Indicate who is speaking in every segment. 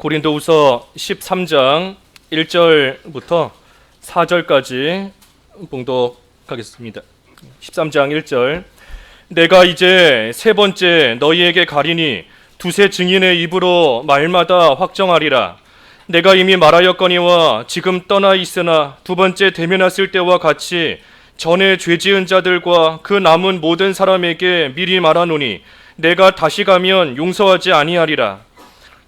Speaker 1: 고린도후서 13장 1절부터 4절까지 봉독하겠습니다. 13장 1절. 내가 이제 세 번째 너희에게 가리니 두세 증인의 입으로 말마다 확정하리라. 내가 이미 말하였거니와 지금 떠나 있으나 두 번째 대면했을 때와 같이 전에 죄 지은 자들과 그 남은 모든 사람에게 미리 말하노니 내가 다시 가면 용서하지 아니하리라.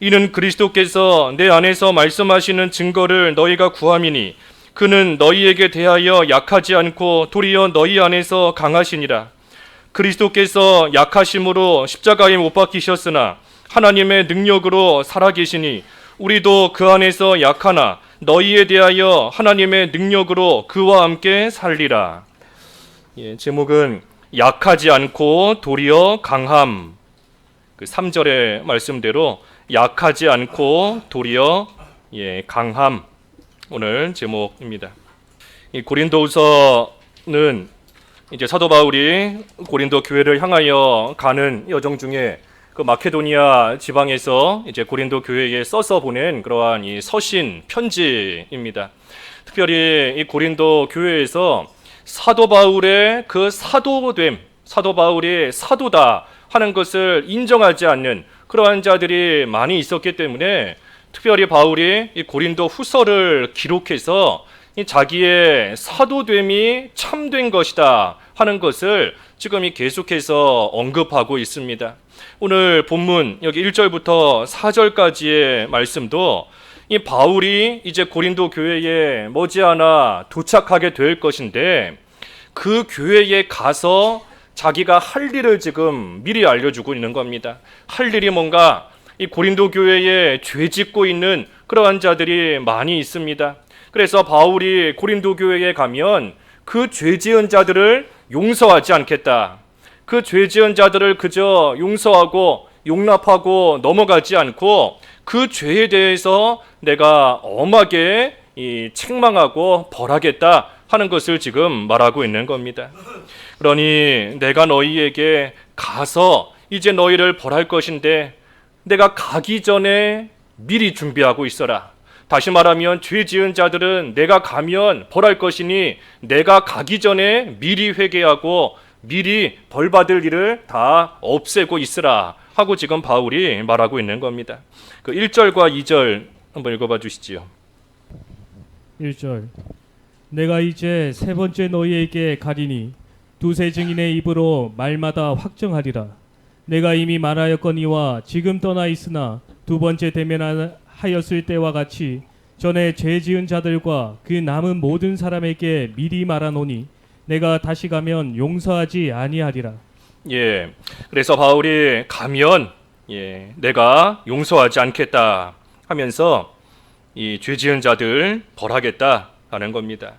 Speaker 1: 이는 그리스도께서 내 안에서 말씀하시는 증거를 너희가 구함이니 그는 너희에게 대하여 약하지 않고 도리어 너희 안에서 강하시니라. 그리스도께서 약하심으로 십자가에 못 박히셨으나 하나님의 능력으로 살아계시니 우리도 그 안에서 약하나 너희에 대하여 하나님의 능력으로 그와 함께 살리라. 제목은 약하지 않고 도리어 강함. 그 3절의 말씀대로 약하지 않고 도리어 강함. 오늘 제목입니다. 이 고린도후서는 이제 사도 바울이 고린도 교회를 향하여 가는 여정 중에 그 마케도니아 지방에서 이제 고린도 교회에 써서 보낸 그러한 이 서신 편지입니다. 특별히 이 고린도 교회에서 사도 바울의 그 사도됨, 사도 바울이 사도다 하는 것을 인정하지 않는 그러한 자들이 많이 있었기 때문에 특별히 바울이 이 고린도 후서를 기록해서 이 자기의 사도됨이 참된 것이다 하는 것을 지금 계속해서 언급하고 있습니다. 오늘 본문 여기 1절부터 4절까지의 말씀도 이 바울이 이제 고린도 교회에 머지않아 도착하게 될 것인데 그 교회에 가서 자기가 할 일을 지금 미리 알려주고 있는 겁니다. 할 일이 뭔가 이 고린도 교회에 죄 짓고 있는 그러한 자들이 많이 있습니다. 그래서 바울이 고린도 교회에 가면 그 죄 지은 자들을 용서하지 않겠다. 그 죄 지은 자들을 그저 용서하고 용납하고 넘어가지 않고 그 죄에 대해서 내가 엄하게 책망하고 벌하겠다 하는 것을 지금 말하고 있는 겁니다. 그러니 내가 너희에게 가서 이제 너희를 벌할 것인데 내가 가기 전에 미리 준비하고 있어라. 다시 말하면 죄 지은 자들은 내가 가면 벌할 것이니 내가 가기 전에 미리 회개하고 미리 벌받을 일을 다 없애고 있으라 하고 지금 바울이 말하고 있는 겁니다. 그 1절과 2절 한번 읽어봐 주시지요.
Speaker 2: 1절. 내가 이제 세 번째 너희에게 가리니 두세 증인의 입으로 말마다 확정하리라. 내가 이미 말하였거니와 지금 떠나 있으나 두 번째 대면하였을 때와 같이 전에 죄 지은 자들과 그 남은 모든 사람에게 미리 말하노니 내가 다시 가면 용서하지 아니하리라.
Speaker 1: 그래서 바울이 가면 내가 용서하지 않겠다 하면서 이 죄 지은 자들 벌하겠다 하는 겁니다.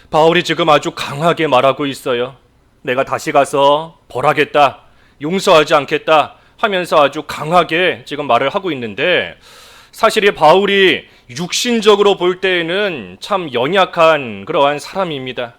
Speaker 1: 바울이 지금 아주 강하게 말하고 있어요. 내가 다시 가서 벌하겠다, 용서하지 않겠다 하면서 아주 강하게 지금 말을 하고 있는데 사실 이 바울이 육신적으로 볼 때에는 참 연약한 그러한 사람입니다.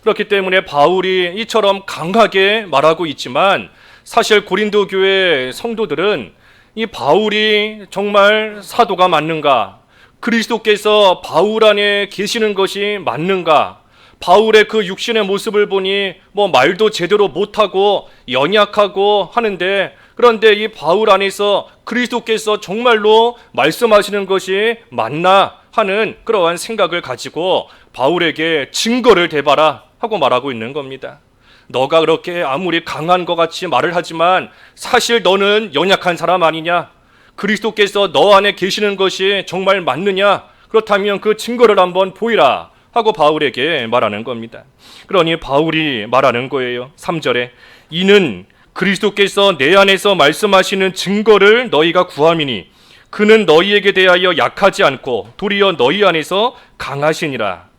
Speaker 1: 그렇기 때문에 바울이 이처럼 강하게 말하고 있지만 사실 고린도 교회 성도들은 이 바울이 정말 사도가 맞는가? 그리스도께서 바울 안에 계시는 것이 맞는가? 바울의 그 육신의 모습을 보니 말도 제대로 못하고 연약하고 하는데 그런데 이 바울 안에서 그리스도께서 정말로 말씀하시는 것이 맞나 하는 그러한 생각을 가지고 바울에게 증거를 대봐라 하고 말하고 있는 겁니다. 너가 그렇게 아무리 강한 것 같이 말을 하지만 사실 너는 연약한 사람 아니냐? 그리스도께서 너 안에 계시는 것이 정말 맞느냐? 그렇다면 그 증거를 한번 보이라 하고 바울에게 말하는 겁니다. 그러니 바울이 말하는 거예요. 3절에 이는 그리스도께서 내 안에서 말씀하시는 증거를 너희가 구함이니 그는 너희에게 대하여 약하지 않고 도리어 너희 안에서 강하시니라.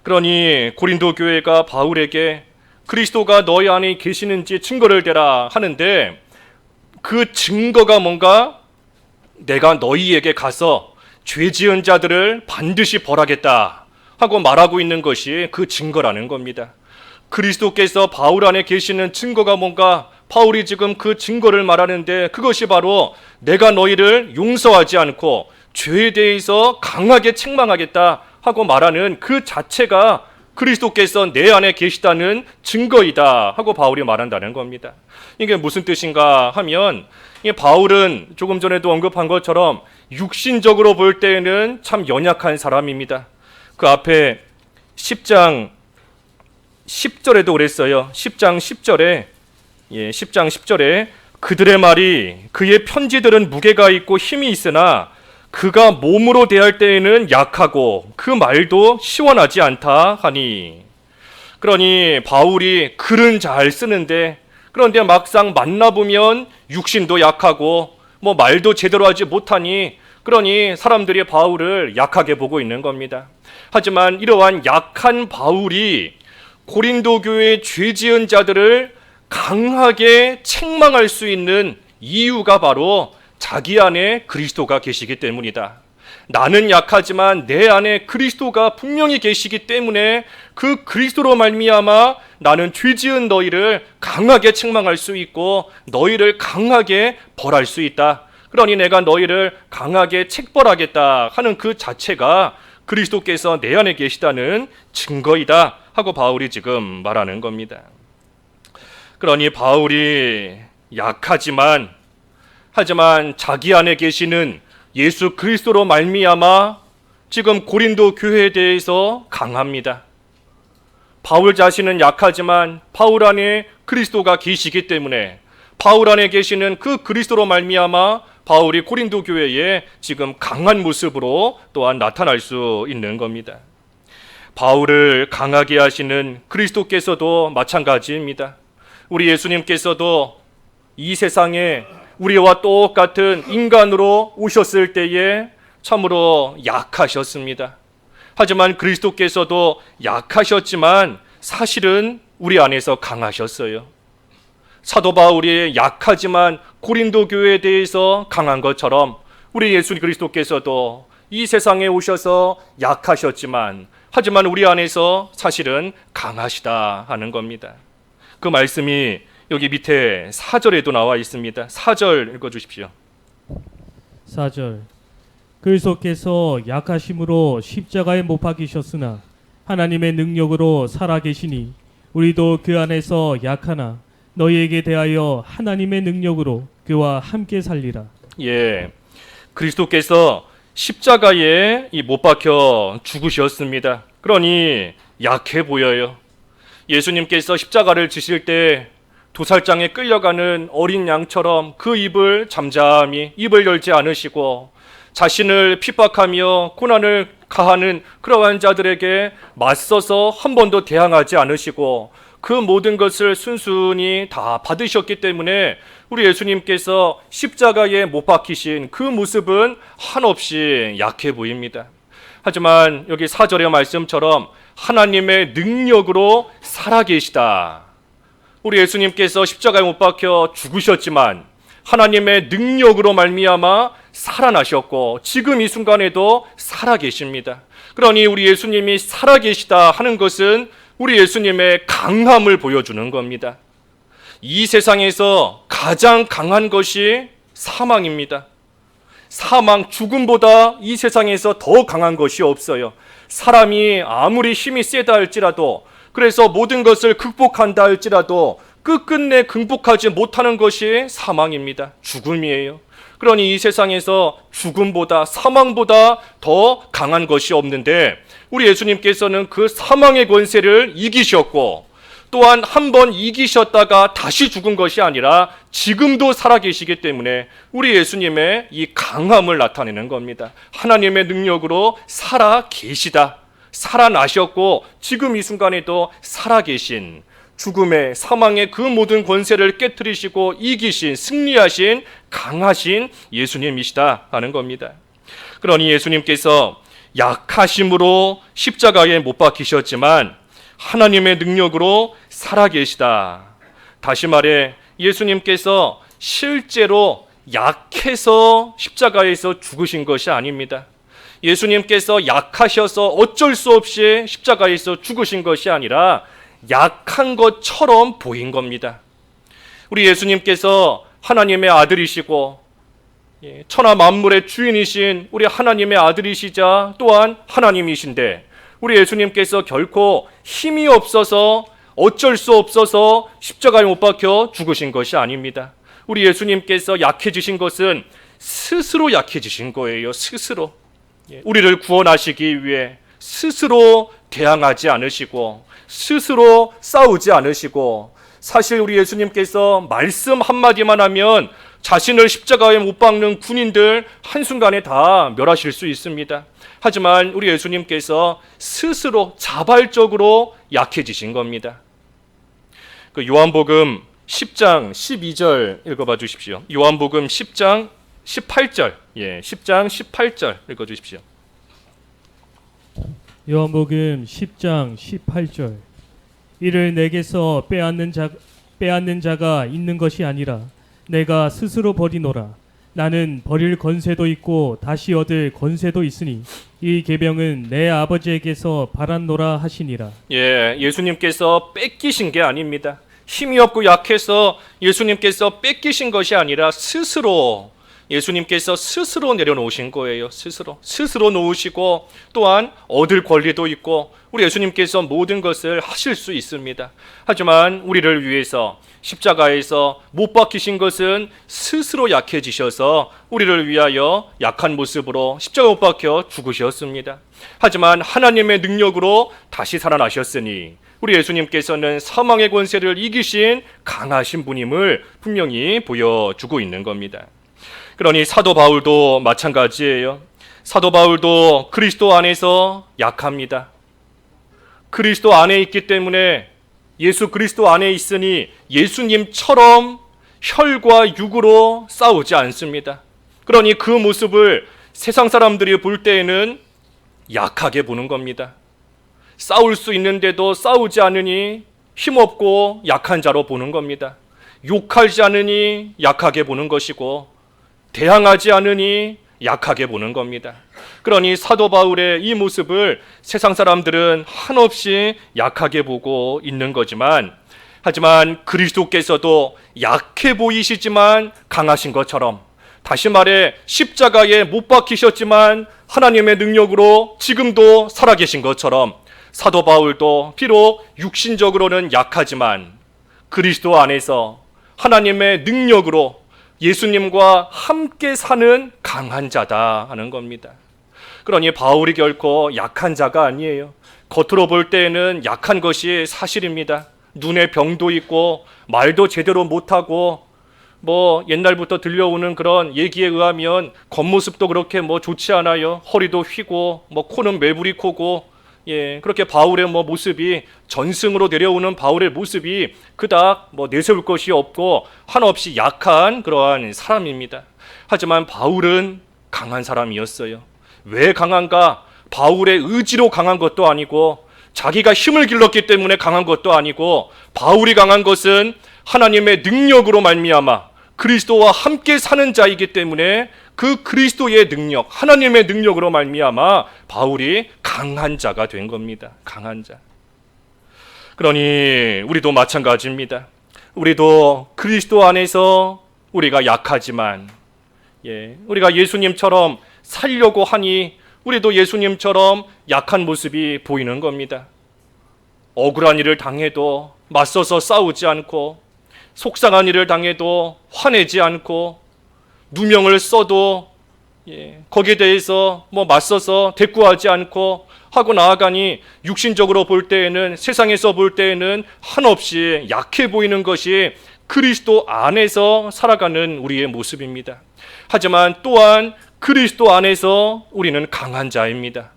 Speaker 1: 그러니 고린도 교회가 바울에게 그리스도가 너희 안에 계시는지 증거를 대라 하는데 그 증거가 뭔가 내가 너희에게 가서 죄 지은 자들을 반드시 벌하겠다 하고 말하고 있는 것이 그 증거라는 겁니다. 그리스도께서 바울 안에 계시는 증거가 뭔가 바울이 지금 그 증거를 말하는데 그것이 바로 내가 너희를 용서하지 않고 죄에 대해서 강하게 책망하겠다 하고 말하는 그 자체가 그리스도께서 내 안에 계시다는 증거이다 하고 바울이 말한다는 겁니다. 이게 무슨 뜻인가 하면 바울은 조금 전에도 언급한 것처럼 육신적으로 볼 때에는 참 연약한 사람입니다. 그 앞에 10장 10절에도 그랬어요. 10장 10절에 그들의 말이 그의 편지들은 무게가 있고 힘이 있으나 그가 몸으로 대할 때에는 약하고 그 말도 시원하지 않다 하니. 그러니 바울이 글은 잘 쓰는데 그런데 막상 만나보면 육신도 약하고 말도 제대로 하지 못하니 그러니 사람들이 바울을 약하게 보고 있는 겁니다. 하지만 이러한 약한 바울이 고린도 교회의 죄 지은 자들을 강하게 책망할 수 있는 이유가 바로 자기 안에 그리스도가 계시기 때문이다. 나는 약하지만 내 안에 그리스도가 분명히 계시기 때문에 그 그리스도로 말미암아 나는 죄 지은 너희를 강하게 책망할 수 있고 너희를 강하게 벌할 수 있다. 그러니 내가 너희를 강하게 책벌하겠다 하는 그 자체가 그리스도께서 내 안에 계시다는 증거이다 하고 바울이 지금 말하는 겁니다. 그러니 바울이 약하지만 하지만 자기 안에 계시는 예수 그리스도로 말미암아 지금 고린도 교회에 대해서 강합니다. 바울 자신은 약하지만 바울 안에 그리스도가 계시기 때문에 바울 안에 계시는 그 그리스도로 말미암아 바울이 고린도 교회에 지금 강한 모습으로 또한 나타날 수 있는 겁니다. 바울을 강하게 하시는 그리스도께서도 마찬가지입니다. 우리 예수님께서도 이 세상에 우리와 똑같은 인간으로 오셨을 때에 참으로 약하셨습니다. 하지만 그리스도께서도 약하셨지만 사실은 우리 안에서 강하셨어요. 사도 바울이 약하지만 고린도 교회에 대해서 강한 것처럼 우리 예수 그리스도께서도 이 세상에 오셔서 약하셨지만 하지만 우리 안에서 사실은 강하시다 하는 겁니다. 그 말씀이 여기 밑에 4절에도 나와 있습니다. 4절 읽어주십시오.
Speaker 2: 4절 그리스도께서 약하심으로 십자가에 못 박히셨으나 하나님의 능력으로 살아계시니 우리도 그 안에서 약하나 너희에게 대하여 하나님의 능력으로 그와 함께 살리라.
Speaker 1: 예, 그리스도께서 십자가에 못 박혀 죽으셨습니다. 그러니 약해 보여요. 예수님께서 십자가를 지실 때 도살장에 끌려가는 어린 양처럼 그 입을 잠잠히 입을 열지 않으시고 자신을 핍박하며 고난을 가하는 그러한 자들에게 맞서서 한 번도 대항하지 않으시고 그 모든 것을 순순히 다 받으셨기 때문에 우리 예수님께서 십자가에 못 박히신 그 모습은 한없이 약해 보입니다. 하지만 여기 4절의 말씀처럼 하나님의 능력으로 살아계시다. 우리 예수님께서 십자가에 못 박혀 죽으셨지만 하나님의 능력으로 말미암아 살아나셨고 지금 이 순간에도 살아계십니다. 그러니 우리 예수님이 살아계시다 하는 것은 우리 예수님의 강함을 보여주는 겁니다. 이 세상에서 가장 강한 것이 사망입니다. 사망, 죽음보다 이 세상에서 더 강한 것이 없어요. 사람이 아무리 힘이 세다 할지라도 그래서 모든 것을 극복한다 할지라도 끝끝내 극복하지 못하는 것이 사망입니다. 죽음이에요. 그러니 이 세상에서 죽음보다 사망보다 더 강한 것이 없는데 우리 예수님께서는 그 사망의 권세를 이기셨고 또한 한 번 이기셨다가 다시 죽은 것이 아니라 지금도 살아계시기 때문에 우리 예수님의 이 강함을 나타내는 겁니다. 하나님의 능력으로 살아계시다. 살아나셨고 지금 이 순간에도 살아계신 죽음의 사망의 그 모든 권세를 깨뜨리시고 이기신 승리하신 강하신 예수님이시다 하는 겁니다. 그러니 예수님께서 약하심으로 십자가에 못 박히셨지만 하나님의 능력으로 살아계시다. 다시 말해 예수님께서 실제로 약해서 십자가에서 죽으신 것이 아닙니다. 예수님께서 약하셔서 어쩔 수 없이 십자가에서 죽으신 것이 아니라 약한 것처럼 보인 겁니다. 우리 예수님께서 하나님의 아들이시고 천하 만물의 주인이신 우리 하나님의 아들이시자 또한 하나님이신데, 우리 예수님께서 결코 힘이 없어서 어쩔 수 없어서 십자가에 못 박혀 죽으신 것이 아닙니다. 우리 예수님께서 약해지신 것은 스스로 약해지신 거예요. 스스로 우리를 구원하시기 위해 스스로 대항하지 않으시고 스스로 싸우지 않으시고, 사실 우리 예수님께서 말씀 한마디만 하면 자신을 십자가에 못 박는 군인들 한순간에 다 멸하실 수 있습니다. 하지만 우리 예수님께서 스스로 자발적으로 약해지신 겁니다. 그 요한복음 10장 12절 읽어봐 주십시오. 요한복음 10장 18절. 10장 18절 읽어 주십시오.
Speaker 2: 요한복음 10장 18절. 이를 내게서 빼앗는 자가 있는 것이 아니라 내가 스스로 버리노라. 나는 버릴 권세도 있고 다시 얻을 권세도 있으니 이 계명은 내 아버지에게서 받았노라 하시니라.
Speaker 1: 예수님께서 뺏기신 게 아닙니다. 힘이 없고 약해서 예수님께서 뺏기신 것이 아니라 예수님께서 스스로 내려놓으신 거예요. 스스로 놓으시고 또한 얻을 권리도 있고 우리 예수님께서 모든 것을 하실 수 있습니다. 하지만 우리를 위해서 십자가에서 못 박히신 것은 스스로 약해지셔서 우리를 위하여 약한 모습으로 십자가에 못 박혀 죽으셨습니다. 하지만 하나님의 능력으로 다시 살아나셨으니 우리 예수님께서는 사망의 권세를 이기신 강하신 분임을 분명히 보여주고 있는 겁니다. 그러니 사도 바울도 마찬가지예요. 사도 바울도 그리스도 안에서 약합니다. 그리스도 안에 있기 때문에, 예수 그리스도 안에 있으니 예수님처럼 혈과 육으로 싸우지 않습니다. 그러니 그 모습을 세상 사람들이 볼 때에는 약하게 보는 겁니다. 싸울 수 있는데도 싸우지 않으니 힘없고 약한 자로 보는 겁니다. 욕하지 않으니 약하게 보는 것이고 대항하지 않으니 약하게 보는 겁니다. 그러니 사도 바울의 이 모습을 세상 사람들은 한없이 약하게 보고 있는 거지만, 하지만 그리스도께서도 약해 보이시지만 강하신 것처럼, 다시 말해 십자가에 못 박히셨지만 하나님의 능력으로 지금도 살아계신 것처럼, 사도 바울도 비록 육신적으로는 약하지만 그리스도 안에서 하나님의 능력으로 예수님과 함께 사는 강한 자다 하는 겁니다. 그러니 바울이 결코 약한 자가 아니에요. 겉으로 볼 때에는 약한 것이 사실입니다. 눈에 병도 있고 말도 제대로 못하고 옛날부터 들려오는 그런 얘기에 의하면 겉모습도 그렇게 좋지 않아요. 허리도 휘고 코는 매부리 코고, 그렇게 바울의 모습이, 전승으로 내려오는 바울의 모습이 그닥 내세울 것이 없고 한없이 약한 그러한 사람입니다. 하지만 바울은 강한 사람이었어요. 왜 강한가? 바울의 의지로 강한 것도 아니고 자기가 힘을 길렀기 때문에 강한 것도 아니고, 바울이 강한 것은 하나님의 능력으로 말미암아 그리스도와 함께 사는 자이기 때문에 그 그리스도의 능력, 하나님의 능력으로 말미암아 바울이 강한 자가 된 겁니다. 강한 자. 그러니 우리도 마찬가지입니다. 우리도 그리스도 안에서 우리가 약하지만, 우리가 예수님처럼 살려고 하니 우리도 예수님처럼 약한 모습이 보이는 겁니다. 억울한 일을 당해도 맞서서 싸우지 않고, 속상한 일을 당해도 화내지 않고, 누명을 써도 거기에 대해서 맞서서 대꾸하지 않고 하고 나아가니, 육신적으로 볼 때에는, 세상에서 볼 때에는 한없이 약해 보이는 것이 그리스도 안에서 살아가는 우리의 모습입니다. 하지만 또한 그리스도 안에서 우리는 강한 자입니다.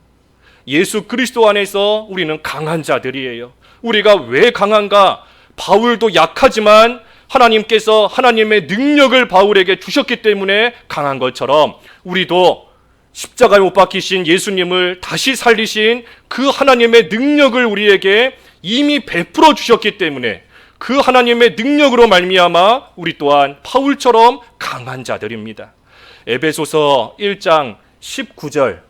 Speaker 1: 예수 그리스도 안에서 우리는 강한 자들이에요. 우리가 왜 강한가? 바울도 약하지만 하나님께서 하나님의 능력을 바울에게 주셨기 때문에 강한 것처럼, 우리도 십자가에 못 박히신 예수님을 다시 살리신 그 하나님의 능력을 우리에게 이미 베풀어 주셨기 때문에 그 하나님의 능력으로 말미암아 우리 또한 바울처럼 강한 자들입니다. 에베소서 1장 19절,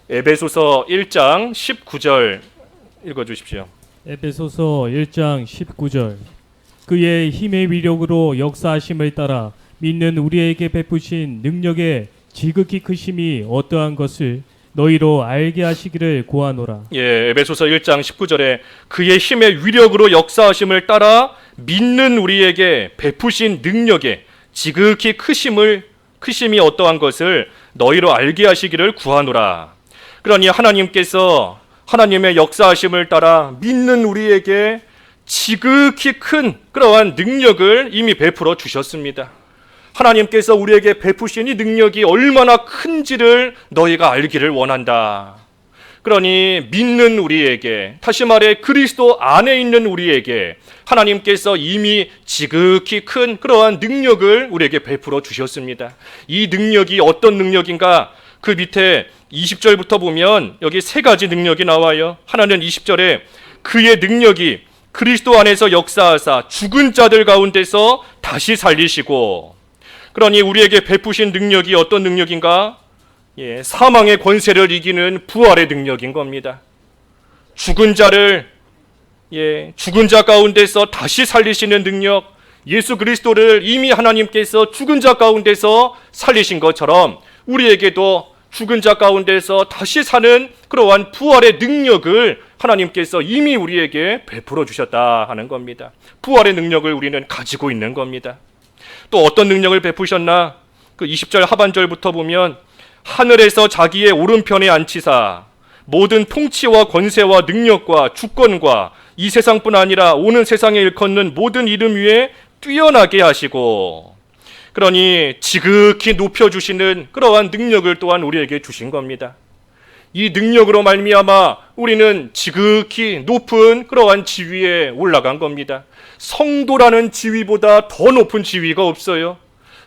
Speaker 1: 에베소서 1장 19절 읽어주십시오.
Speaker 2: 에베소서 1장 19절. 그의 힘의 위력으로 역사하심을 따라 믿는 우리에게 베푸신 능력의 지극히 크심이 어떠한 것을 너희로 알게 하시기를 구하노라.
Speaker 1: 예, 에베소서 1장 19절에 그의 힘의 위력으로 역사하심을 따라 믿는 우리에게 베푸신 능력의 지극히 크심이 어떠한 것을 너희로 알게 하시기를 구하노라. 그러니 하나님께서 하나님의 역사하심을 따라 믿는 우리에게 지극히 큰 그러한 능력을 이미 베풀어 주셨습니다. 하나님께서 우리에게 베푸신 이 능력이 얼마나 큰지를 너희가 알기를 원한다. 그러니 믿는 우리에게, 다시 말해 그리스도 안에 있는 우리에게 하나님께서 이미 지극히 큰 그러한 능력을 우리에게 베풀어 주셨습니다. 이 능력이 어떤 능력인가? 그 밑에 20절부터 보면 여기 세 가지 능력이 나와요. 하나는 20절에 그의 능력이 그리스도 안에서 역사하사 죽은 자들 가운데서 다시 살리시고, 그러니 우리에게 베푸신 능력이 어떤 능력인가? 예, 사망의 권세를 이기는 부활의 능력인 겁니다. 죽은 자를 죽은 자 가운데서 다시 살리시는 능력, 예수 그리스도를 이미 하나님께서 죽은 자 가운데서 살리신 것처럼 우리에게도 죽은 자 가운데서 다시 사는 그러한 부활의 능력을 하나님께서 이미 우리에게 베풀어 주셨다 하는 겁니다. 부활의 능력을 우리는 가지고 있는 겁니다. 또 어떤 능력을 베푸셨나? 그 20절 하반절부터 보면 하늘에서 자기의 오른편에 앉히사 모든 통치와 권세와 능력과 주권과 이 세상뿐 아니라 오는 세상에 일컫는 모든 이름 위에 뛰어나게 하시고, 그러니 지극히 높여주시는 그러한 능력을 또한 우리에게 주신 겁니다. 이 능력으로 말미암아 우리는 지극히 높은 그러한 지위에 올라간 겁니다. 성도라는 지위보다 더 높은 지위가 없어요.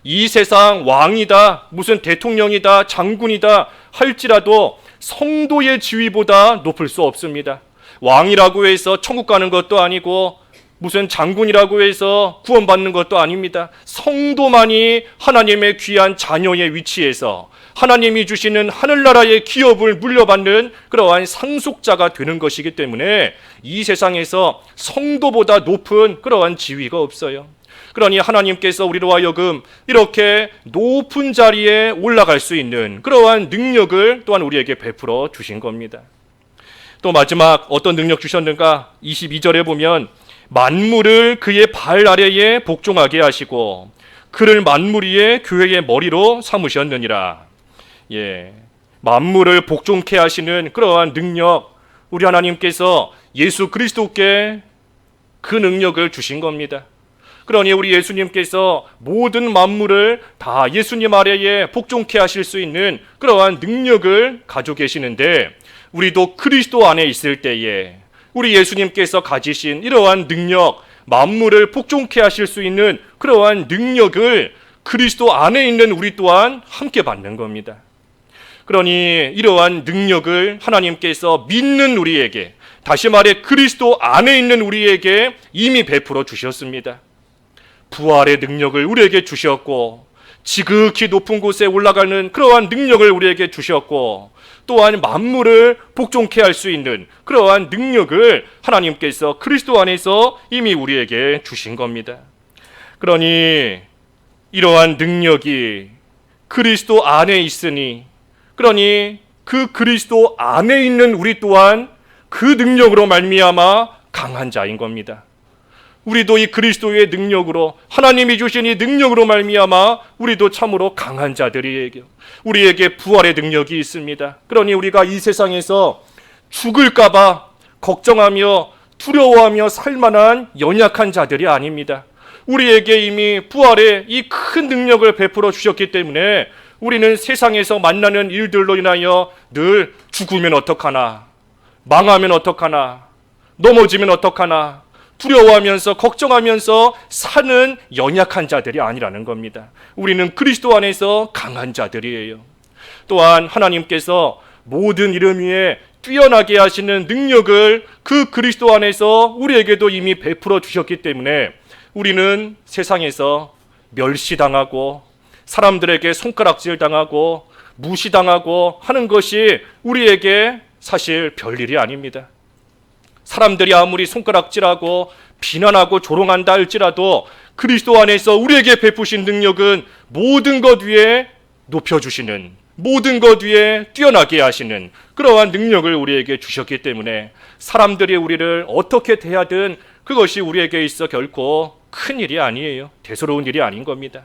Speaker 1: 이 세상 왕이다, 무슨 대통령이다, 장군이다 할지라도 성도의 지위보다 높을 수 없습니다. 왕이라고 해서 천국 가는 것도 아니고 무슨 장군이라고 해서 구원받는 것도 아닙니다. 성도만이 하나님의 귀한 자녀의 위치에서 하나님이 주시는 하늘나라의 기업을 물려받는 그러한 상속자가 되는 것이기 때문에 이 세상에서 성도보다 높은 그러한 지위가 없어요. 그러니 하나님께서 우리로 하여금 이렇게 높은 자리에 올라갈 수 있는 그러한 능력을 또한 우리에게 베풀어 주신 겁니다. 또 마지막 어떤 능력 주셨는가? 22절에 보면 만물을 그의 발 아래에 복종하게 하시고 그를 만물 위에 교회의 머리로 삼으셨느니라. 예, 만물을 복종케 하시는 그러한 능력, 우리 하나님께서 예수 그리스도께 그 능력을 주신 겁니다. 그러니 우리 예수님께서 모든 만물을 다 예수님 아래에 복종케 하실 수 있는 그러한 능력을 가지고 계시는데, 우리도 그리스도 안에 있을 때에 우리 예수님께서 가지신 이러한 능력, 만물을 복종케 하실 수 있는 그러한 능력을 그리스도 안에 있는 우리 또한 함께 받는 겁니다. 그러니 이러한 능력을 하나님께서 믿는 우리에게, 다시 말해 그리스도 안에 있는 우리에게 이미 베풀어 주셨습니다. 부활의 능력을 우리에게 주셨고, 지극히 높은 곳에 올라가는 그러한 능력을 우리에게 주셨고, 또한 만물을 복종케 할 수 있는 그러한 능력을 하나님께서 그리스도 안에서 이미 우리에게 주신 겁니다. 그러니 이러한 능력이 그리스도 안에 있으니, 그러니 그 그리스도 안에 있는 우리 또한 그 능력으로 말미암아 강한 자인 겁니다. 우리도 이 그리스도의 능력으로, 하나님이 주신 이 능력으로 말미암아 우리도 참으로 강한 자들이에요. 우리에게 부활의 능력이 있습니다. 그러니 우리가 이 세상에서 죽을까 봐 걱정하며 두려워하며 살 만한 연약한 자들이 아닙니다. 우리에게 이미 부활의 이 큰 능력을 베풀어 주셨기 때문에 우리는 세상에서 만나는 일들로 인하여 늘 죽으면 어떡하나, 망하면 어떡하나, 넘어지면 어떡하나 두려워하면서 걱정하면서 사는 연약한 자들이 아니라는 겁니다. 우리는 그리스도 안에서 강한 자들이에요. 또한 하나님께서 모든 이름 위에 뛰어나게 하시는 능력을 그 그리스도 안에서 우리에게도 이미 베풀어 주셨기 때문에 우리는 세상에서 멸시당하고 사람들에게 손가락질 당하고 무시당하고 하는 것이 우리에게 사실 별일이 아닙니다. 사람들이 아무리 손가락질하고 비난하고 조롱한다 할지라도 그리스도 안에서 우리에게 베푸신 능력은 모든 것 위에 높여주시는, 모든 것 위에 뛰어나게 하시는 그러한 능력을 우리에게 주셨기 때문에 사람들이 우리를 어떻게 대하든 그것이 우리에게 있어 결코 큰 일이 아니에요. 대수로운 일이 아닌 겁니다.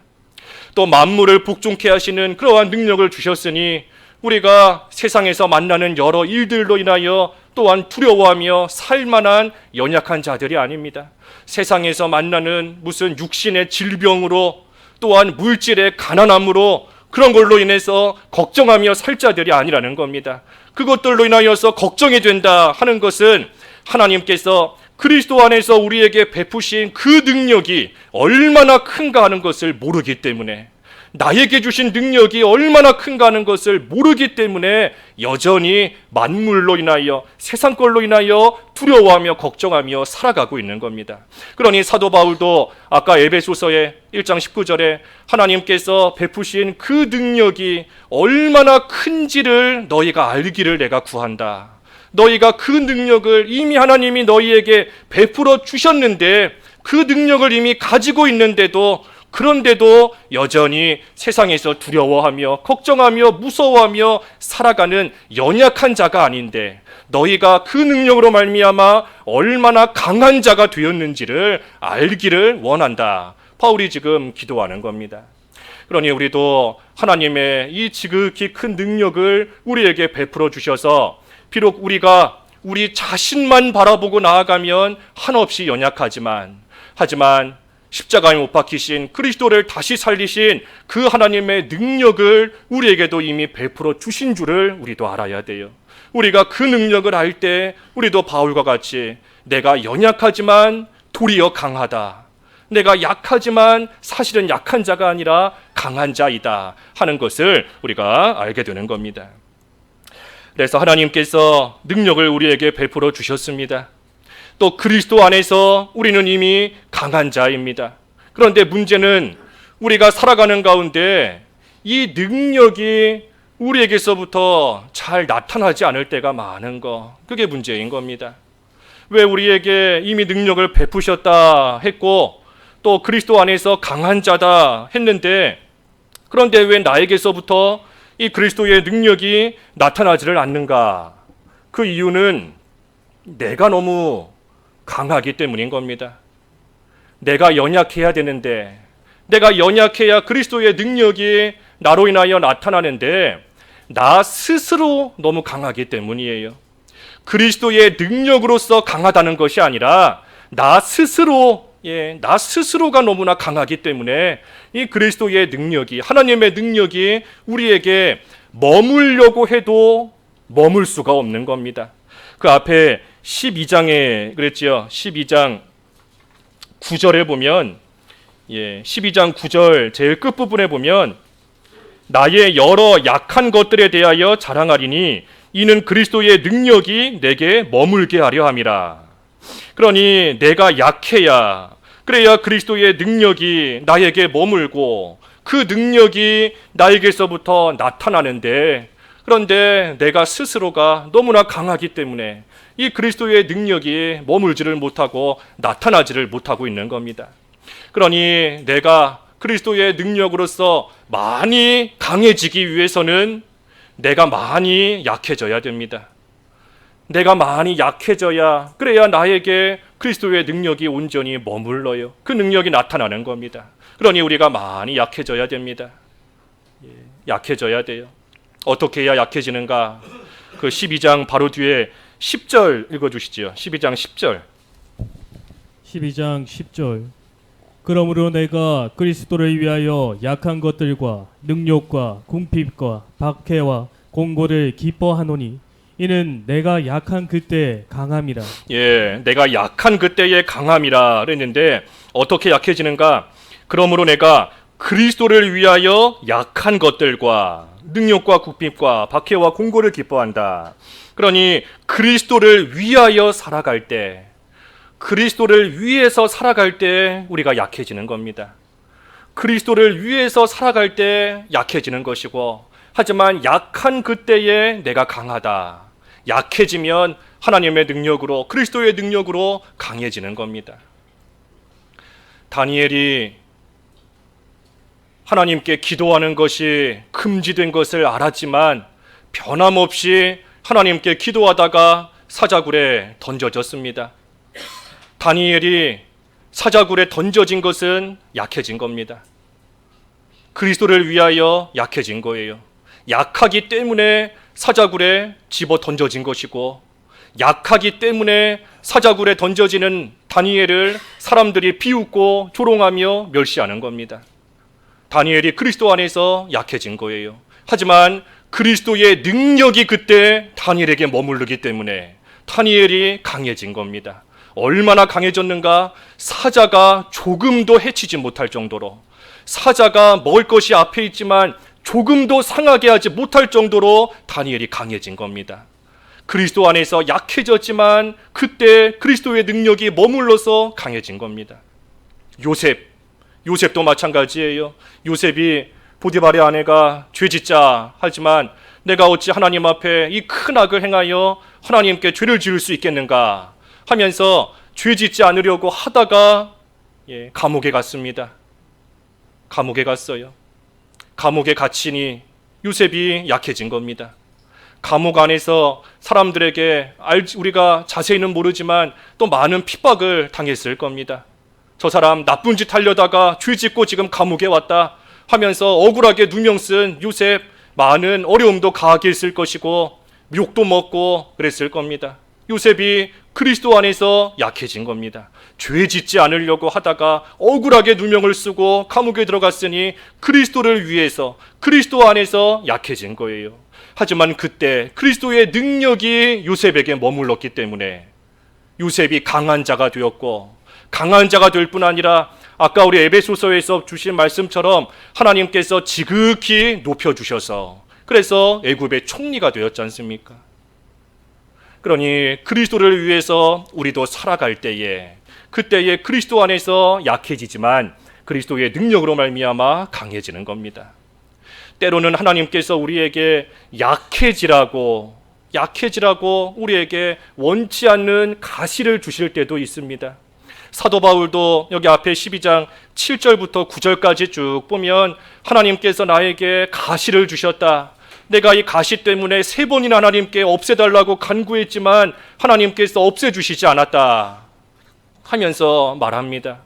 Speaker 1: 또 만물을 복종케 하시는 그러한 능력을 주셨으니 우리가 세상에서 만나는 여러 일들로 인하여 또한 두려워하며 살만한 연약한 자들이 아닙니다. 세상에서 만나는 무슨 육신의 질병으로 또한 물질의 가난함으로 그런 걸로 인해서 걱정하며 살 자들이 아니라는 겁니다. 그것들로 인하여서 걱정이 된다 하는 것은 하나님께서 그리스도 안에서 우리에게 베푸신 그 능력이 얼마나 큰가 하는 것을 모르기 때문에, 나에게 주신 능력이 얼마나 큰가 하는 것을 모르기 때문에 여전히 만물로 인하여 세상 걸로 인하여 두려워하며 걱정하며 살아가고 있는 겁니다. 그러니 사도 바울도 아까 에베소서의 1장 19절에 하나님께서 베푸신 그 능력이 얼마나 큰지를 너희가 알기를 내가 구한다. 너희가 그 능력을 이미 하나님이 너희에게 베풀어 주셨는데 그 능력을 이미 가지고 있는데도, 그런데도 여전히 세상에서 두려워하며 걱정하며 무서워하며 살아가는 연약한 자가 아닌데 너희가 그 능력으로 말미암아 얼마나 강한 자가 되었는지를 알기를 원한다. 바울이 지금 기도하는 겁니다. 그러니 우리도 하나님의 이 지극히 큰 능력을 우리에게 베풀어 주셔서 비록 우리가 우리 자신만 바라보고 나아가면 한없이 연약하지만, 하지만 십자가에 못 박히신 그리스도를 다시 살리신 그 하나님의 능력을 우리에게도 이미 베풀어 주신 줄을 우리도 알아야 돼요. 우리가 그 능력을 알 때 우리도 바울과 같이 내가 연약하지만 도리어 강하다, 내가 약하지만 사실은 약한 자가 아니라 강한 자이다 하는 것을 우리가 알게 되는 겁니다. 그래서 하나님께서 능력을 우리에게 베풀어 주셨습니다. 또 그리스도 안에서 우리는 이미 강한 자입니다. 그런데 문제는 우리가 살아가는 가운데 이 능력이 우리에게서부터 잘 나타나지 않을 때가 많은 거, 그게 문제인 겁니다. 왜 우리에게 이미 능력을 베푸셨다 했고 또 그리스도 안에서 강한 자다 했는데, 그런데 왜 나에게서부터 이 그리스도의 능력이 나타나지를 않는가? 그 이유는 내가 너무 강하기 때문인 겁니다. 내가 연약해야 되는데, 내가 연약해야 그리스도의 능력이 나로 인하여 나타나는데 나 스스로 너무 강하기 때문이에요. 그리스도의 능력으로서 강하다는 것이 아니라 나 스스로가 너무나 강하기 때문에 이 그리스도의 능력이, 하나님의 능력이 우리에게 머물려고 해도 머물 수가 없는 겁니다. 그 앞에 12장에 그랬지요. 12장 9절에 보면, 12장 9절 제일 끝부분에 보면 나의 여러 약한 것들에 대하여 자랑하리니 이는 그리스도의 능력이 내게 머물게 하려 함이라. 그러니 내가 약해야, 그래야 그리스도의 능력이 나에게 머물고 그 능력이 나에게서부터 나타나는데, 그런데 내가 스스로가 너무나 강하기 때문에 이 그리스도의 능력이 머물지를 못하고 나타나지를 못하고 있는 겁니다. 그러니 내가 그리스도의 능력으로서 많이 강해지기 위해서는 내가 많이 약해져야 됩니다. 내가 많이 약해져야, 그래야 나에게 그리스도의 능력이 온전히 머물러요. 그 능력이 나타나는 겁니다. 그러니 우리가 많이 약해져야 됩니다. 약해져야 돼요. 어떻게 해야 약해지는가? 그 12장 바로 뒤에 10절 읽어주시죠. 12장 10절.
Speaker 2: 12장 10절. 그러므로 내가 그리스도를 위하여 약한 것들과 능욕과 궁핍과 박해와 공고를 기뻐하노니 이는 내가 약한 그때 강함이라.
Speaker 1: 내가 약한 그때의 강함이라 그랬는데 어떻게 약해지는가? 그러므로 내가 그리스도를 위하여 약한 것들과 능욕과 궁핍과 박해와 공고를 기뻐한다. 그러니 그리스도를 위하여 살아갈 때, 그리스도를 위해서 살아갈 때 우리가 약해지는 겁니다. 그리스도를 위해서 살아갈 때 약해지는 것이고, 하지만 약한 그때에 내가 강하다. 약해지면 하나님의 능력으로, 그리스도의 능력으로 강해지는 겁니다. 다니엘이 하나님께 기도하는 것이 금지된 것을 알았지만 변함없이 하나님께 기도하다가 사자굴에 던져졌습니다. 다니엘이 사자굴에 던져진 것은 약해진 겁니다. 그리스도를 위하여 약해진 거예요. 약하기 때문에 사자굴에 집어 던져진 것이고, 약하기 때문에 사자굴에 던져지는 다니엘을 사람들이 비웃고 조롱하며 멸시하는 겁니다. 다니엘이 그리스도 안에서 약해진 거예요. 하지만 그리스도의 능력이 그때 다니엘에게 머무르기 때문에 다니엘이 강해진 겁니다. 얼마나 강해졌는가? 사자가 조금도 해치지 못할 정도로, 사자가 먹을 것이 앞에 있지만 조금도 상하게 하지 못할 정도로 다니엘이 강해진 겁니다. 그리스도 안에서 약해졌지만 그때 그리스도의 능력이 머물러서 강해진 겁니다. 요셉도 마찬가지예요. 요셉이 보디발의 아내가 죄짓자 하지만 내가 어찌 하나님 앞에 이 큰 악을 행하여 하나님께 죄를 지을 수 있겠는가 하면서 죄짓지 않으려고 하다가 감옥에 갔습니다. 감옥에 갔어요. 감옥에 갇히니 요셉이 약해진 겁니다. 감옥 안에서 사람들에게 우리가 자세히는 모르지만 또 많은 핍박을 당했을 겁니다. 저 사람 나쁜 짓 하려다가 죄 짓고 지금 감옥에 왔다 하면서 억울하게 누명 쓴 요셉, 많은 어려움도 가하게 했을 것이고 욕도 먹고 그랬을 겁니다. 요셉이 그리스도 안에서 약해진 겁니다. 죄 짓지 않으려고 하다가 억울하게 누명을 쓰고 감옥에 들어갔으니 그리스도를 위해서, 그리스도 안에서 약해진 거예요. 하지만 그때 그리스도의 능력이 요셉에게 머물렀기 때문에 요셉이 강한 자가 되었고, 강한 자가 될 뿐 아니라 아까 우리 에베소서에서 주신 말씀처럼 하나님께서 지극히 높여주셔서 그래서 애굽의 총리가 되었지 않습니까? 그러니 그리스도를 위해서 우리도 살아갈 때에, 그때에 그리스도 안에서 약해지지만 그리스도의 능력으로 말미암아 강해지는 겁니다. 때로는 하나님께서 우리에게 약해지라고 우리에게 원치 않는 가시를 주실 때도 있습니다. 사도 바울도 여기 앞에 12장 7절부터 9절까지 쭉 보면 하나님께서 나에게 가시를 주셨다. 내가 이 가시 때문에 3번이나 하나님께 없애달라고 간구했지만 하나님께서 없애주시지 않았다 하면서 말합니다.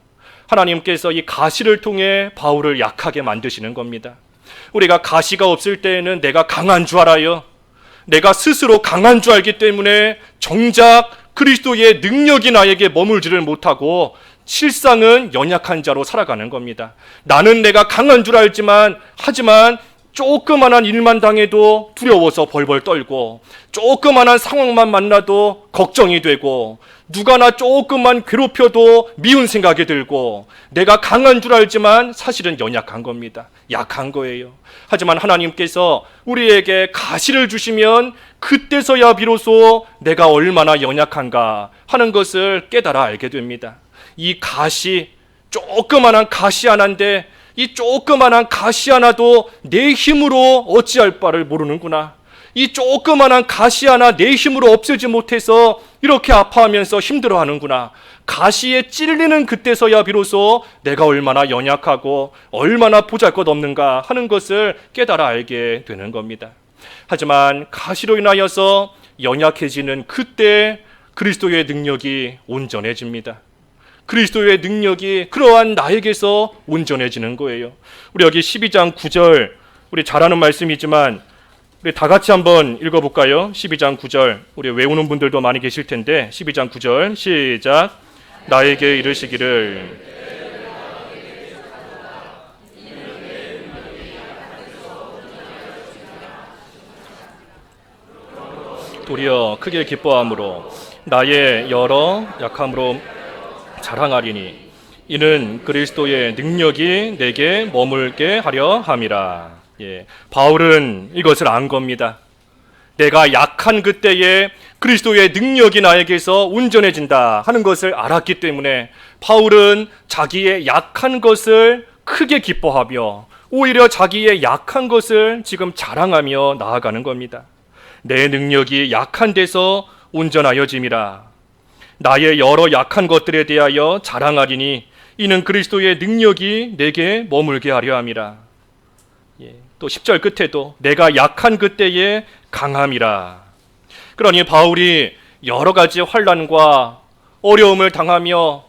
Speaker 1: 하나님께서 이 가시를 통해 바울을 약하게 만드시는 겁니다. 우리가 가시가 없을 때에는 내가 강한 줄 알아요. 내가 스스로 강한 줄 알기 때문에 정작 그리스도의 능력이 나에게 머물지를 못하고 실상은 연약한 자로 살아가는 겁니다. 나는 내가 강한 줄 알지만 하지만 조그만한 일만 당해도 두려워서 벌벌 떨고, 조그만한 상황만 만나도 걱정이 되고, 누가 나 조금만 괴롭혀도 미운 생각이 들고, 내가 강한 줄 알지만 사실은 연약한 겁니다. 약한 거예요. 하지만 하나님께서 우리에게 가시를 주시면 그때서야 비로소 내가 얼마나 연약한가 하는 것을 깨달아 알게 됩니다. 이 가시, 조그만한 가시 하나인데 이 조그만한 가시 하나도 내 힘으로 어찌할 바를 모르는구나. 이 조그만한 가시 하나 내 힘으로 없애지 못해서 이렇게 아파하면서 힘들어하는구나. 가시에 찔리는 그때서야 비로소 내가 얼마나 연약하고 얼마나 보잘것없는가 하는 것을 깨달아 알게 되는 겁니다. 하지만 가시로 인하여서 연약해지는 그때 그리스도의 능력이 온전해집니다. 그리스도의 능력이 그러한 나에게서 온전해지는 거예요. 우리 여기 12장 9절, 우리 잘 아는 말씀이지만 우리 다 같이 한번 읽어볼까요? 12장 9절, 우리 외우는 분들도 많이 계실 텐데 12장 9절 시작. 나에게 이르시기를 도리어 크게 기뻐함으로 나의 여러 약함으로 자랑하리니 이는 그리스도의 능력이 내게 머물게 하려 함이라. 바울은 이것을 안 겁니다. 내가 약한 그때에 그리스도의 능력이 나에게서 온전해진다 하는 것을 알았기 때문에 바울은 자기의 약한 것을 크게 기뻐하며 오히려 자기의 약한 것을 지금 자랑하며 나아가는 겁니다. 내 능력이 약한 데서 온전하여짐이라. 나의 여러 약한 것들에 대하여 자랑하리니 이는 그리스도의 능력이 내게 머물게 하려 함이라. 또 10절 끝에도 내가 약한 그때에 강함이라. 그러니 바울이 여러 가지 환난과 어려움을 당하며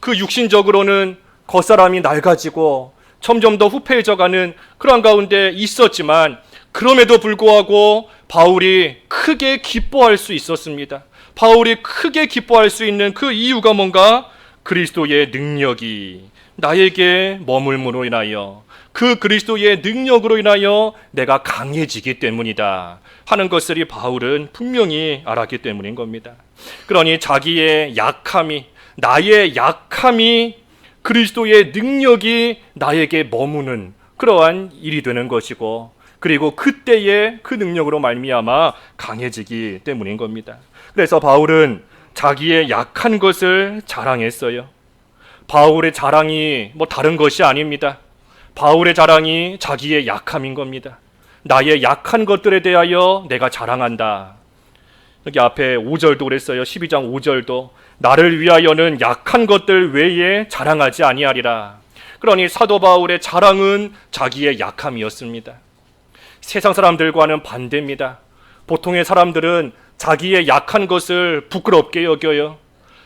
Speaker 1: 그 육신적으로는 겉사람이 낡아지고 점점 더 후패해져가는 그런 가운데 있었지만 그럼에도 불구하고 바울이 크게 기뻐할 수 있었습니다. 바울이 크게 기뻐할 수 있는 그 이유가 뭔가? 그리스도의 능력이 나에게 머물므로 인하여 그 그리스도의 능력으로 인하여 내가 강해지기 때문이다 하는 것을 이 바울은 분명히 알았기 때문인 겁니다. 그러니 자기의 약함이, 나의 약함이 그리스도의 능력이 나에게 머무는 그러한 일이 되는 것이고, 그리고 그때의 그 능력으로 말미암아 강해지기 때문인 겁니다. 그래서 바울은 자기의 약한 것을 자랑했어요. 바울의 자랑이 다른 것이 아닙니다. 바울의 자랑이 자기의 약함인 겁니다. 나의 약한 것들에 대하여 내가 자랑한다. 여기 앞에 5절도 그랬어요. 12장 5절도 나를 위하여는 약한 것들 외에 자랑하지 아니하리라. 그러니 사도 바울의 자랑은 자기의 약함이었습니다. 세상 사람들과는 반대입니다. 보통의 사람들은 자기의 약한 것을 부끄럽게 여겨요.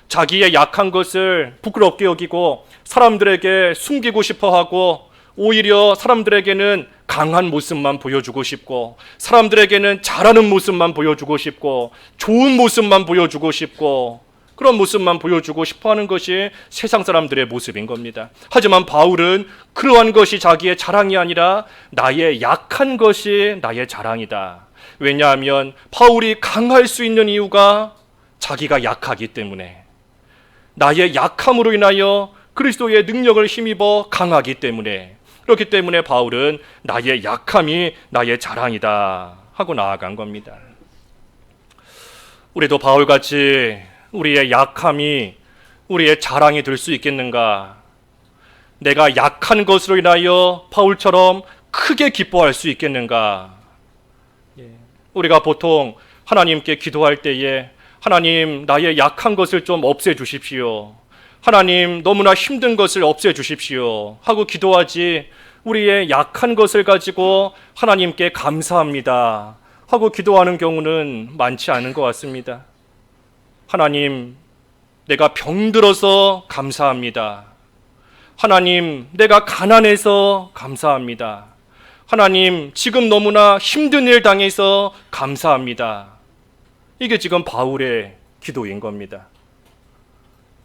Speaker 1: 자기의 약한 것을 부끄럽게 여기고 사람들에게 숨기고 싶어하고, 오히려 사람들에게는 강한 모습만 보여주고 싶고, 사람들에게는 잘하는 모습만 보여주고 싶고, 좋은 모습만 보여주고 싶고, 그런 모습만 보여주고 싶어하는 것이 세상 사람들의 모습인 겁니다. 하지만 바울은 그러한 것이 자기의 자랑이 아니라 나의 약한 것이 나의 자랑이다. 왜냐하면 바울이 강할 수 있는 이유가 자기가 약하기 때문에, 나의 약함으로 인하여 그리스도의 능력을 힘입어 강하기 때문에, 그렇기 때문에 바울은 나의 약함이 나의 자랑이다 하고 나아간 겁니다. 우리도 바울같이 우리의 약함이 우리의 자랑이 될 수 있겠는가? 내가 약한 것으로 인하여 바울처럼 크게 기뻐할 수 있겠는가? 우리가 보통 하나님께 기도할 때에 하나님, 나의 약한 것을 좀 없애주십시오. 하나님, 너무나 힘든 것을 없애주십시오 하고 기도하지, 우리의 약한 것을 가지고 하나님께 감사합니다 하고 기도하는 경우는 많지 않은 것 같습니다. 하나님, 내가 병들어서 감사합니다. 하나님, 내가 가난해서 감사합니다. 하나님, 지금 너무나 힘든 일 당해서 감사합니다. 이게 지금 바울의 기도인 겁니다.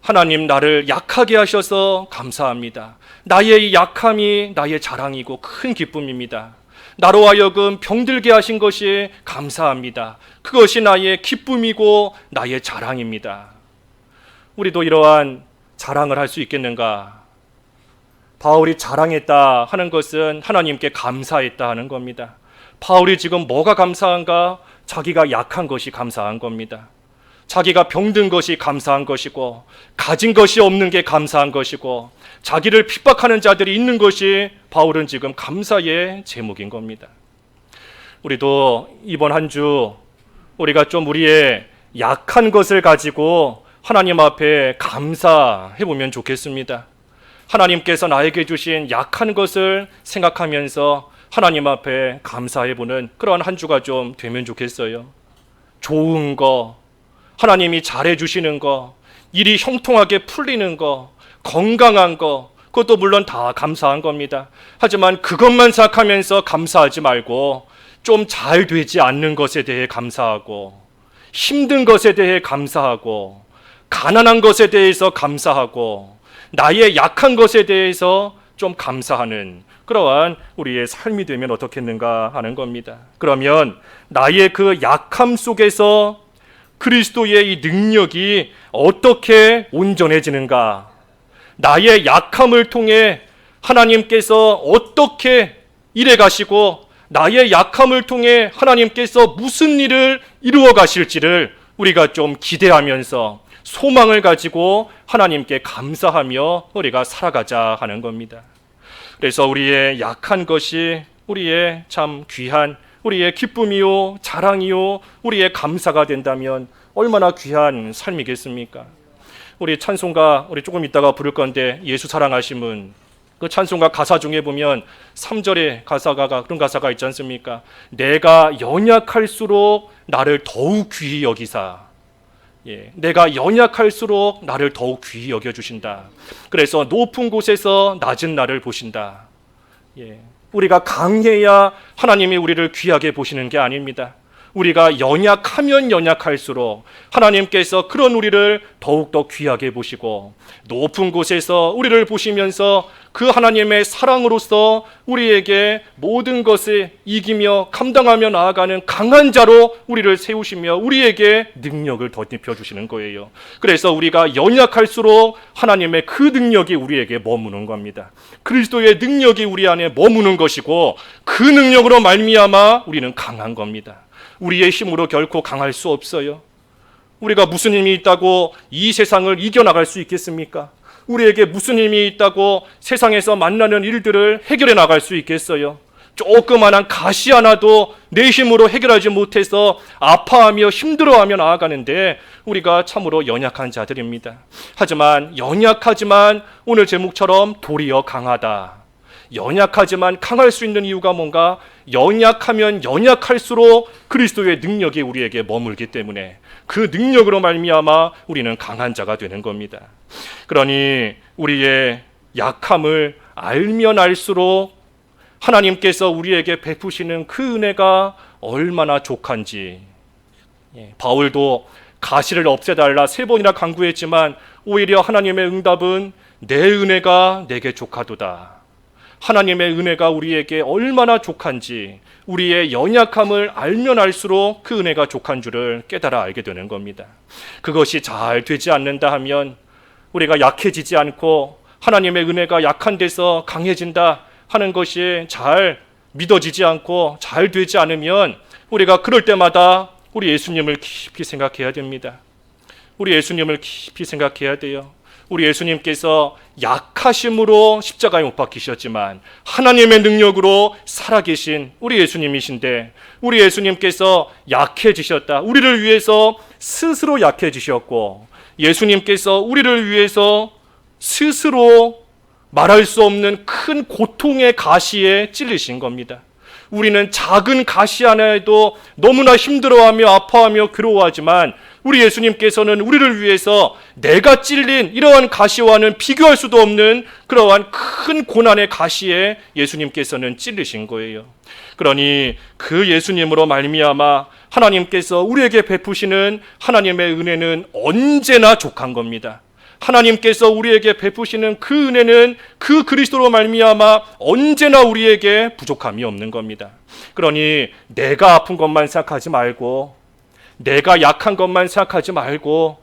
Speaker 1: 하나님, 나를 약하게 하셔서 감사합니다. 나의 이 약함이 나의 자랑이고 큰 기쁨입니다. 나로 하여금 병들게 하신 것이 감사합니다. 그것이 나의 기쁨이고 나의 자랑입니다. 우리도 이러한 자랑을 할 수 있겠는가? 바울이 자랑했다 하는 것은 하나님께 감사했다 하는 겁니다. 바울이 지금 뭐가 감사한가? 자기가 약한 것이 감사한 겁니다. 자기가 병든 것이 감사한 것이고, 가진 것이 없는 게 감사한 것이고, 자기를 핍박하는 자들이 있는 것이 바울은 지금 감사의 제목인 겁니다. 우리도 이번 한 주 우리가 좀 우리의 약한 것을 가지고 하나님 앞에 감사해 보면 좋겠습니다. 하나님께서 나에게 주신 약한 것을 생각하면서 하나님 앞에 감사해 보는 그러한 한 주가 좀 되면 좋겠어요. 좋은 거, 하나님이 잘해 주시는 거, 일이 형통하게 풀리는 거, 건강한 거, 그것도 물론 다 감사한 겁니다. 하지만 그것만 생각하면서 감사하지 말고 좀 잘 되지 않는 것에 대해 감사하고, 힘든 것에 대해 감사하고, 가난한 것에 대해서 감사하고, 나의 약한 것에 대해서 좀 감사하는 그러한 우리의 삶이 되면 어떻겠는가 하는 겁니다. 그러면 나의 그 약함 속에서 그리스도의 이 능력이 어떻게 온전해지는가? 나의 약함을 통해 하나님께서 어떻게 일해 가시고, 나의 약함을 통해 하나님께서 무슨 일을 이루어 가실지를 우리가 좀 기대하면서 소망을 가지고 하나님께 감사하며 우리가 살아가자 하는 겁니다. 그래서 우리의 약한 것이 우리의 참 귀한 우리의 기쁨이요, 자랑이요, 우리의 감사가 된다면 얼마나 귀한 삶이겠습니까? 우리 찬송가 우리 조금 이따가 부를 건데 예수 사랑하심은 그 찬송가 가사 중에 보면 3절에 그런 가사가 있지 않습니까? 내가 연약할수록 나를 더욱 귀히 여기사. 내가 연약할수록 나를 더욱 귀히 여겨주신다. 그래서 높은 곳에서 낮은 나를 보신다. 우리가 강해야 하나님이 우리를 귀하게 보시는 게 아닙니다. 우리가 연약하면 연약할수록 하나님께서 그런 우리를 더욱더 귀하게 보시고 높은 곳에서 우리를 보시면서 그 하나님의 사랑으로서 우리에게 모든 것을 이기며 감당하며 나아가는 강한 자로 우리를 세우시며 우리에게 능력을 덧입혀 주시는 거예요. 그래서 우리가 연약할수록 하나님의 그 능력이 우리에게 머무는 겁니다. 그리스도의 능력이 우리 안에 머무는 것이고 그 능력으로 말미암아 우리는 강한 겁니다. 우리의 힘으로 결코 강할 수 없어요. 우리가 무슨 힘이 있다고 이 세상을 이겨나갈 수 있겠습니까? 우리에게 무슨 힘이 있다고 세상에서 만나는 일들을 해결해 나갈 수 있겠어요? 조그만한 가시 하나도 내 힘으로 해결하지 못해서 아파하며 힘들어하며 나아가는데 우리가 참으로 연약한 자들입니다. 하지만 연약하지만 오늘 제목처럼 도리어 강하다. 연약하지만 강할 수 있는 이유가 뭔가? 연약하면 연약할수록 그리스도의 능력이 우리에게 머물기 때문에 그 능력으로 말미암아 우리는 강한 자가 되는 겁니다. 그러니 우리의 약함을 알면 알수록 하나님께서 우리에게 베푸시는 그 은혜가 얼마나 족한지. 바울도 가시를 없애달라 3번이나 간구했지만 오히려 하나님의 응답은 내 은혜가 내게 족하도다. 하나님의 은혜가 우리에게 얼마나 족한지 우리의 연약함을 알면 알수록 그 은혜가 족한 줄을 깨달아 알게 되는 겁니다. 그것이 잘 되지 않는다 하면 우리가 약해지지 않고 하나님의 은혜가 약한 데서 강해진다 하는 것이 잘 믿어지지 않고 잘 되지 않으면 우리가 그럴 때마다 우리 예수님을 깊이 생각해야 됩니다. 우리 예수님을 깊이 생각해야 돼요. 우리 예수님께서 약하심으로 십자가에 못 박히셨지만 하나님의 능력으로 살아계신 우리 예수님이신데 우리 예수님께서 약해지셨다. 우리를 위해서 스스로 약해지셨고 예수님께서 우리를 위해서 스스로 말할 수 없는 큰 고통의 가시에 찔리신 겁니다. 우리는 작은 가시 하나에도 너무나 힘들어하며 아파하며 괴로워하지만 우리 예수님께서는 우리를 위해서 내가 찔린 이러한 가시와는 비교할 수도 없는 그러한 큰 고난의 가시에 예수님께서는 찔리신 거예요. 그러니 그 예수님으로 말미암아 하나님께서 우리에게 베푸시는 하나님의 은혜는 언제나 족한 겁니다. 하나님께서 우리에게 베푸시는 그 은혜는 그 그리스도로 말미암아 언제나 우리에게 부족함이 없는 겁니다. 그러니 내가 아픈 것만 생각하지 말고 내가 약한 것만 생각하지 말고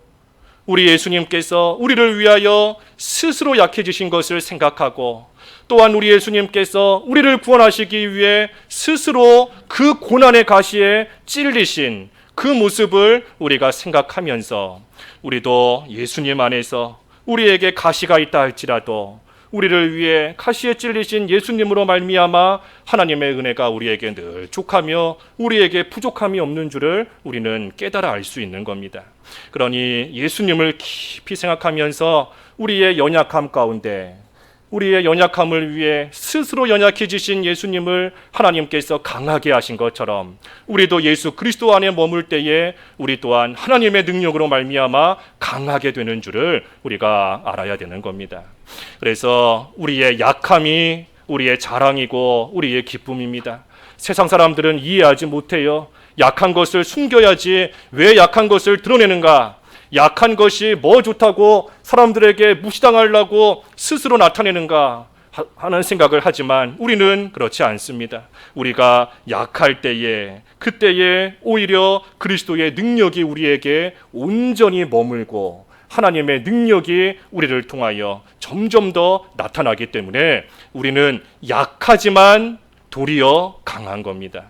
Speaker 1: 우리 예수님께서 우리를 위하여 스스로 약해지신 것을 생각하고 또한 우리 예수님께서 우리를 구원하시기 위해 스스로 그 고난의 가시에 찔리신 그 모습을 우리가 생각하면서 우리도 예수님 안에서 우리에게 가시가 있다 할지라도 우리를 위해 가시에 찔리신 예수님으로 말미암아 하나님의 은혜가 우리에게 늘 족하며 우리에게 부족함이 없는 줄을 우리는 깨달아 알 수 있는 겁니다. 그러니 예수님을 깊이 생각하면서 우리의 연약함 가운데 우리의 연약함을 위해 스스로 연약해지신 예수님을 하나님께서 강하게 하신 것처럼 우리도 예수 그리스도 안에 머물 때에 우리 또한 하나님의 능력으로 말미암아 강하게 되는 줄을 우리가 알아야 되는 겁니다. 그래서 우리의 약함이 우리의 자랑이고 우리의 기쁨입니다. 세상 사람들은 이해하지 못해요. 약한 것을 숨겨야지 왜 약한 것을 드러내는가? 약한 것이 뭐 좋다고 사람들에게 무시당하려고 스스로 나타내는가 하는 생각을 하지만 우리는 그렇지 않습니다. 우리가 약할 때에 그때에 오히려 그리스도의 능력이 우리에게 온전히 머물고 하나님의 능력이 우리를 통하여 점점 더 나타나기 때문에 우리는 약하지만 도리어 강한 겁니다.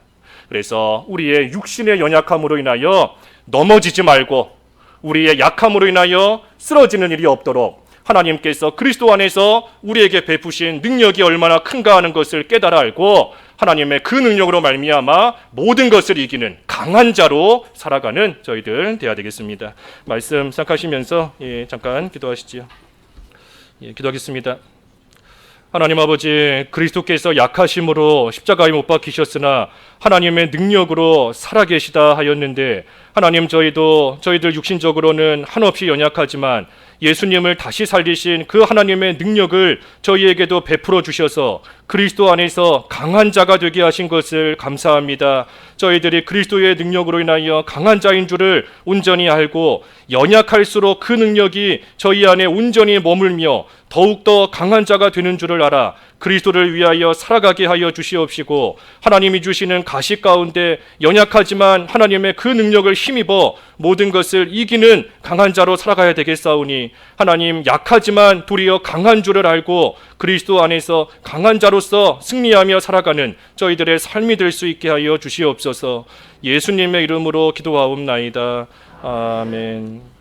Speaker 1: 그래서 우리의 육신의 연약함으로 인하여 넘어지지 말고 우리의 약함으로 인하여 쓰러지는 일이 없도록 하나님께서 그리스도 안에서 우리에게 베푸신 능력이 얼마나 큰가 하는 것을 깨달아 알고 하나님의 그 능력으로 말미암아 모든 것을 이기는 강한 자로 살아가는 저희들 되어야 되겠습니다. 말씀 생각하시면서 잠깐 기도하시지요. 기도하겠습니다. 하나님 아버지, 그리스도께서 약하심으로 십자가에 못 박히셨으나 하나님의 능력으로 살아계시다 하였는데, 하나님 저희들 육신적으로는 한없이 연약하지만 예수님을 다시 살리신 그 하나님의 능력을 저희에게도 베풀어 주셔서 그리스도 안에서 강한 자가 되게 하신 것을 감사합니다. 저희들이 그리스도의 능력으로 인하여 강한 자인 줄을 온전히 알고 연약할수록 그 능력이 저희 안에 온전히 머물며 더욱더 강한 자가 되는 줄을 알아 그리스도를 위하여 살아가게 하여 주시옵시고, 하나님이 주시는 가시 가운데 연약하지만 하나님의 그 능력을 힘입어 모든 것을 이기는 강한 자로 살아가야 되겠사오니, 하나님 약하지만 도리어 강한 줄을 알고 그리스도 안에서 강한 자로서 승리하며 살아가는 저희들의 삶이 될 수 있게 하여 주시옵소서. 예수님의 이름으로 기도하옵나이다. 아멘.